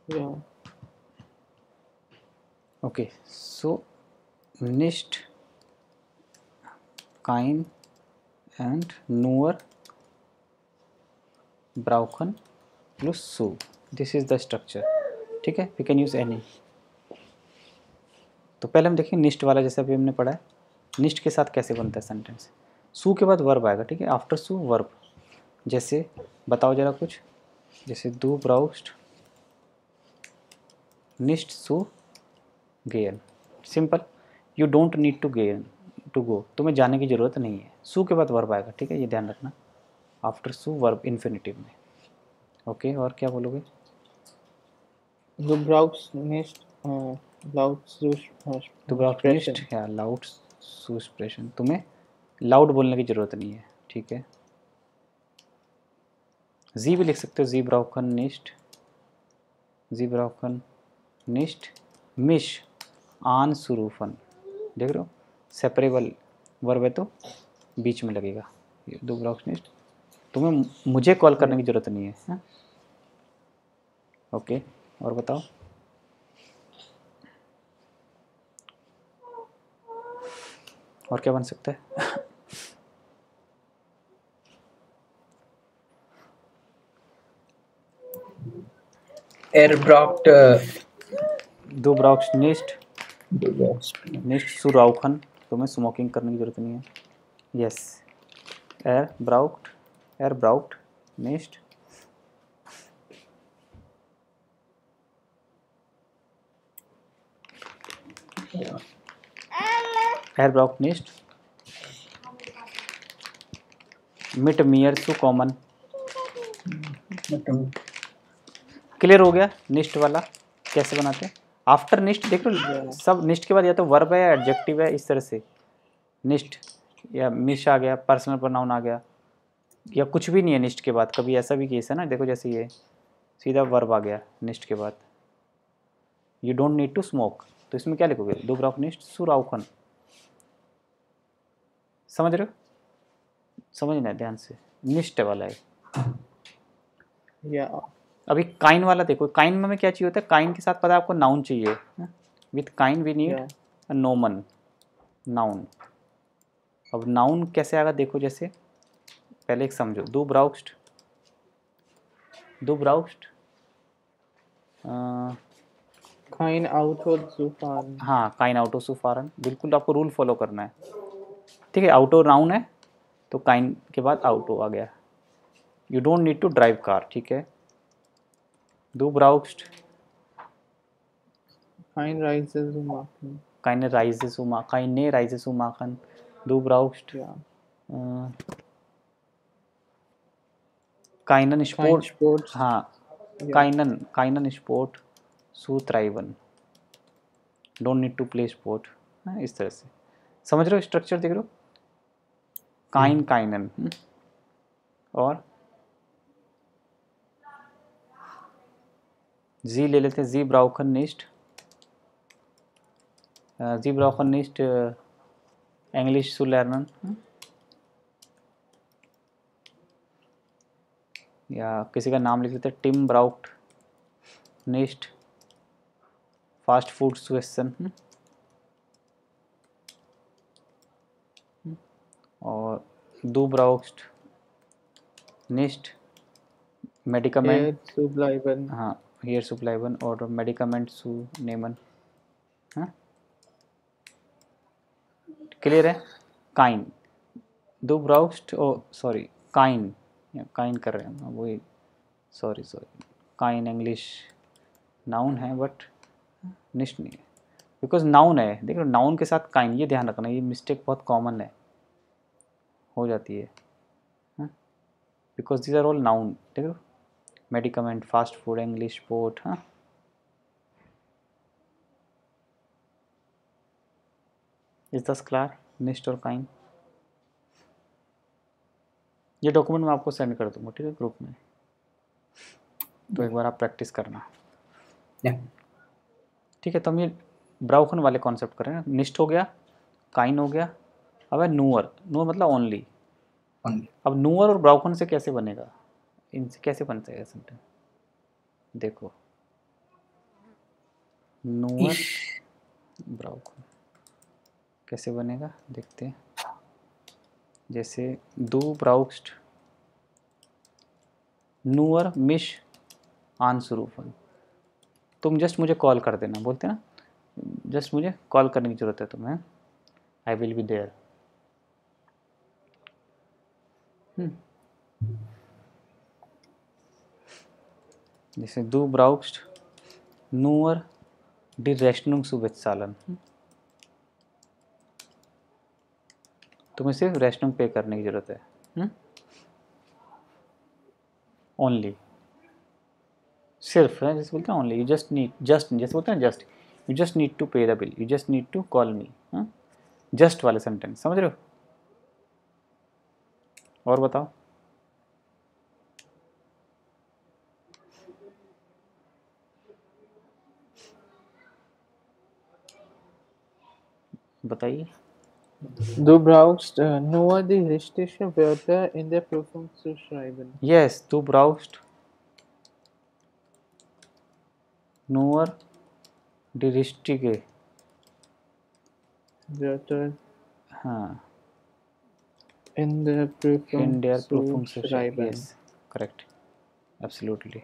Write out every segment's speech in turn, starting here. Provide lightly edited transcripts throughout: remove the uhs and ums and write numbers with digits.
Yeah. Okay, so nicht, kein and nur brauchen plus zu. This is the structure. ठीक है, we can use any. तो पहले हम देखें निस्ट वाला, जैसे अभी हमने पढ़ा है निस्ट के साथ कैसे बनता है सेंटेंस. सू के बाद वर्ब आएगा. ठीक है, आफ्टर सू वर्ब. जैसे बताओ जरा कुछ. जैसे दू ब्राउस्ट निस्ट सू गेन. Simple. You don't need to गेन टू गो. तुम्हें जाने की ज़रूरत नहीं है. सू के बाद वर्ब आएगा. ठीक है, ये ध्यान रखना. आफ्टर सू वर्ब इन्फिनिटिव में. ओके, और क्या बोलोगे. Du brauchst nicht laut zu Du brauchst sprechen. nicht या लाउड zu sprechen. तुम्हें लाउड बोलने की ज़रूरत नहीं है. ठीक है. जी भी लिख सकते हो. जी ब्राउकन निस्ट. जी ब्राउकन निस्ट मिश आन सुरूफन. देख रहे हो, सेपरेबल वर्ब है तो बीच में लगेगा. दो ब्राउक्स निस्ट. तुम्हें मुझे कॉल करने की ज़रूरत नहीं है. हाँ? ओके, और बताओ. और क्या बन सकता है. braucht दो ब्राउक्स निस्ट du brauchst निस्ट सुराउखन. तुम्हें स्मोकिंग करने की ज़रूरत नहीं है. यस. एर ब्राउक्ट निस्ट एर ब्राउक्ट निस्ट मिट मियर सु कॉमन. क्लियर हो गया निस्ट वाला कैसे बनाते हैं. आफ्टर निस्ट देख लो, सब निस्ट के बाद या तो वर्ब है या एडजेक्टिव है. इस तरह से निस्ट या मिश आ गया, पर्सनल प्रोनाउन आ गया, या कुछ भी नहीं है निस्ट के बाद. कभी ऐसा भी केस है ना, देखो जैसे ये सीधा वर्ब आ गया निस्ट के बाद. You don't need to smoke, तो इसमें क्या लिखोगे. दो ब्राउक निस्ट सुराउखन. समझ रहे हो. समझना है ध्यान से. निस्ट वाला है. Yeah. अभी काइन वाला देखो. काइन में क्या चाहिए होता है. काइन के साथ पता है आपको नाउन चाहिए. विथ काइन वी नीड Yeah. नोमन नाउन. अब नाउन कैसे आएगा देखो. जैसे पहले एक समझो. दो ब्राउक्स्ट Kein Auto zu fahren. हाँ, काइन आउटो सु फारन. बिल्कुल आपको रूल फॉलो करना है. ठीक है, आउटो नाउन है तो काइन के बाद आउटो आ गया. You don't need to drive car. ठीक है. दो ब्राउक्स्ट Kein Reise zu machen. काइने राइजे सु माखन. दो ब्राउक्स्ट Yeah. काइनन Kein स्पोर्ट. Sport. हाँ, Yeah. काइनन स्पोर्ट सु थ्राइवन. Don't need to play sport. इस तरह से समझ रहे हो. स्ट्रक्चर देख रहे हो. काइनन. और जी ले लेते हैं. जी ब्राउखन निस्ट. जी ब्राउखन निस्ट इंग्लिश सु लर्नन. या किसी का नाम लिख लेते हैं. टिम ब्राउक्ट निस्ट फास्ट फूड सु एसन. और दो ब्राउक्स्ट निस्ट मेडिकामेंट. Hier zu bleiben. हाँ, हियर सु ब्लाइवन. और मेडिकामेंट सु नेमन. हाँ, क्लियर है. काइन. दो ब्राउक्स्ट. ओ सॉरी, काइन कर रहे हैं वही. सॉरी काइन इंग्लिश नाउन है बट निस्ट नहीं है. बिकॉज नाउन है. देखो नाउन के साथ काइन, ये ध्यान रखना. ये मिस्टेक बहुत कॉमन है, हो जाती है. Because these are all noun. देखो मेडिकामेंट, फास्ट फूड, इंग्लिश, स्पोर्ट. हाँ, इज दस क्लियर. निस्ट और काइन. ये डॉक्यूमेंट मैं आपको सेंड कर दूंगा. ठीक है, ग्रुप में. तो एक बार आप प्रैक्टिस करना. ठीक है. तो हम ये ब्राउखन वाले कॉन्सेप्ट कर रहे हैं. निस्ट हो गया, काइन हो गया. अब है नूअर. नूअर मतलब ओनली. अब नूअर और ब्राउखन से कैसे बनेगा, इनसे कैसे बनता है सेंटेंस. देखो नूअर Ich. ब्राउक कैसे बनेगा देखते हैं। जैसे दू ब्राउक्स्ट नूअर मिश आंसरूफन, तुम जस्ट मुझे कॉल कर देना, बोलते ना, जस्ट मुझे कॉल करने की ज़रूरत है तुम्हें, आई विल बी देयर। जैसे दू ब्राउक्स्ट नूअर डी रेशनुंग सुबेत्सालन, तुम्हें सिर्फ रेशनुंग पे करने की ज़रूरत है, ओनली, सिर्फ है जैसे बोलते हैं only, you just need, just जैसे बोलते हैं just, you just need to pay the bill, you just need to call me, just वाले सेंटेंस समझ रहे हो। और बताओ। बताइए। Du brauchst nur die richtigen Wörter in der Prüfung zu schreiben. Yes, तू ब्राउस्ट नूअर डी रिस्टिगे, Wörter हाँ, in der Prüfung इन डेयर zu प्रूफिंग से schreiben. Yes correct, absolutely.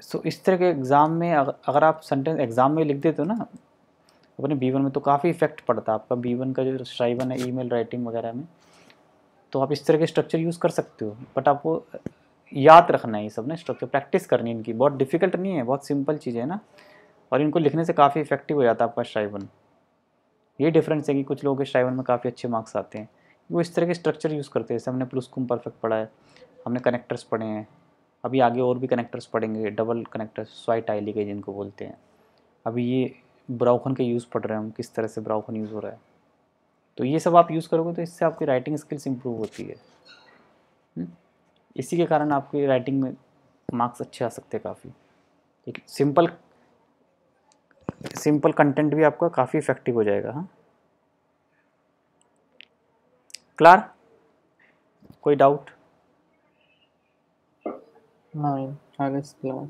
So इस तरह के एग्ज़ाम में अगर आप सेंटेंस एग्ज़ाम में लिख देते हो ना अपने B1 में, तो काफ़ी इफेक्ट पड़ता है आपका B1 का जो श्राइवन है ईमेल राइटिंग वगैरह में, तो आप इस तरह के स्ट्रक्चर यूज़ कर सकते हो, बट आपको याद रखना है ये सब ना, स्ट्रक्चर प्रैक्टिस करनी है इनकी, बहुत डिफिकल्ट नहीं है, बहुत सिंपल चीज़ें है ना, और इनको लिखने से काफ़ी इफेक्टिव हो जाता है आपका श्राइवन। ये डिफरेंस है कि कुछ लोगों के श्राइवन में काफ़ी अच्छे मार्क्स आते हैं, वो इस तरह के स्ट्रक्चर यूज़ करते हैं। जैसे हमने प्लुस्कुम परफेक्ट पढ़ा है, हमने कनेक्टर्स पढ़े हैं, अभी आगे और भी कनेक्टर्स पढ़ेंगे, डबल कनेक्टर्स स्वाइट आइलिके जिनको बोलते हैं, अभी ये ब्राउखन के यूज़ पढ़ रहे हैं हम, किस तरह से ब्राउखन यूज़ हो रहा है, तो ये सब आप यूज़ करोगे तो इससे आपकी राइटिंग स्किल्स इंप्रूव होती है। इसी के कारण आपकी राइटिंग में मार्क्स अच्छे आ सकते हैं काफ़ी। एक सिंपल कंटेंट भी आपका काफ़ी इफेक्टिव हो जाएगा। हाँ, क्लियर? कोई डाउट? Nein, alles klar.